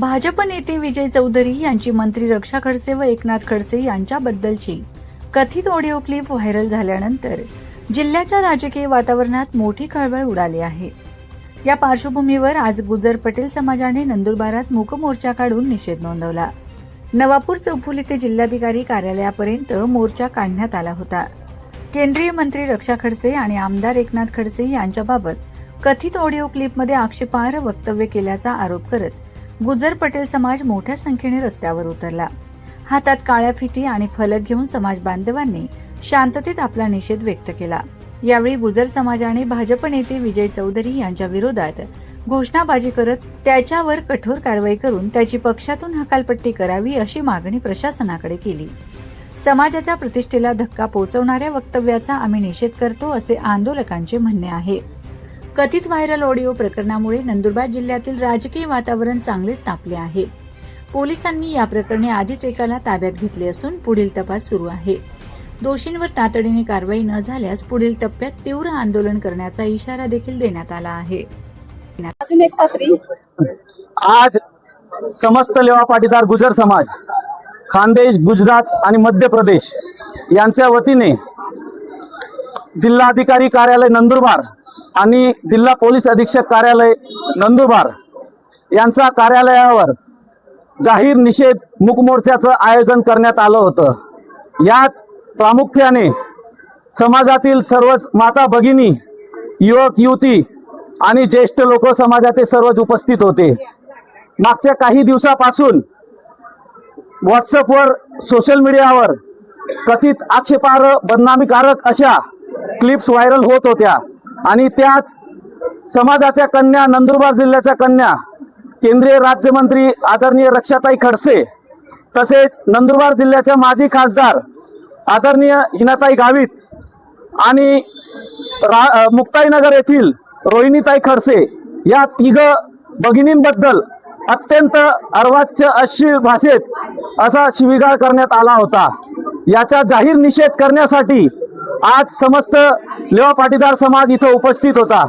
भाजप नेते विजय चौधरी यांची मंत्री रक्षा खडसे व एकनाथ खडसे यांच्याबद्दलची कथित ऑडिओ क्लिप व्हायरल झाल्यानंतर जिल्ह्याच्या राजकीय वातावरणात मोठी खळबळ उडाली आहे। या पार्श्वभूमीवर आज गुजर पटेल समाजाने नंदुरबारात मूक मोर्चा काढून निषेध नोंदवला। नवापूर चौफुली ते जिल्हाधिकारी कार्यालयापर्यंत मोर्चा काढण्यात आला होता। केंद्रीय मंत्री रक्षा खडसे आणि आमदार एकनाथ खडसे यांच्याबाबत कथित ऑडिओ क्लिपमध्ये आक्षेपार्ह वक्तव्य केल्याचा आरोप करत गुजर पटेल समाज मोठ्या संख्येने रस्त्यावर उतरला। हातात काळ्या फिती आणि फलक घेऊन समाज बांधवांनी शांततेत आपला निषेध व्यक्त केला। यावेळी गुजर समाजाने भाजप नेते विजय चौधरी यांच्या विरोधात घोषणाबाजी करत त्याच्यावर कठोर कारवाई करून त्याची पक्षातून हकालपट्टी करावी अशी मागणी प्रशासनाकडे केली। समाजाच्या प्रतिष्ठेला धक्का पोहोचवणाऱ्या वक्तव्याचा आम्ही निषेध करतो असे आंदोलकांचे म्हणणे आहे। कथित व्हायरल ऑडिओ प्रकरणामुळे नंदुरबार जिल्ह्यातील राजकीय वातावरण चांगलेच तापले आहे। पोलिसांनी या प्रकरणी आधीच एकाला ताब्यात घेतले असून पुढील तपास सुरू आहे। दोषींवर तातडीने कारवाई न झाल्यास पुढील टप्प्यात तीव्र आंदोलन करण्याचा इशारा देखील देण्यात आला आहे। आज समस्त लेवा पाटीदार गुजर समाज खानदेश, गुजरात आणि मध्य प्रदेश यांच्या वतीने जिल्हाधिकारी कार्यालय नंदुरबार आणि जिल्हा पोलीस अधीक्षक कार्यालय नंदुरबार यांच्या कार्यालयावर जाहीर निषेध मूक मोर्चाचं आयोजन करण्यात आलं होतं। यात प्रामुख्याने समाजातील सर्वच माता भगिनी, युवक युवती आणि ज्येष्ठ लोक समाजाचे सर्वच उपस्थित होते। मागच्या काही दिवसापासून व्हॉट्सअपवर, सोशल मीडियावर कथित आक्षेपार्ह बदनामीकारक अशा क्लिप्स व्हायरल होत होत्या आणि त्यात समाजाच्या कन्या, नंदुरबार जिल्ह्याच्या कन्या, केंद्रीय राज्यमंत्री आदरणीय रक्षाताई खडसे तसेच नंदुरबार जिल्ह्याच्या माजी खासदार आदरणीय हिनाताई गावित आणि मुक्ताईनगर येथील रोहिणीताई खडसे या तिघ भगिनींबद्दल अत्यंत अर्वाच्य अश्लील भाषेत असा शिवीगाळ करण्यात आला होता। याचा जाहीर निषेध करण्यासाठी आज समस्त लेवा पाटीदार समाज इथं उपस्थित होता।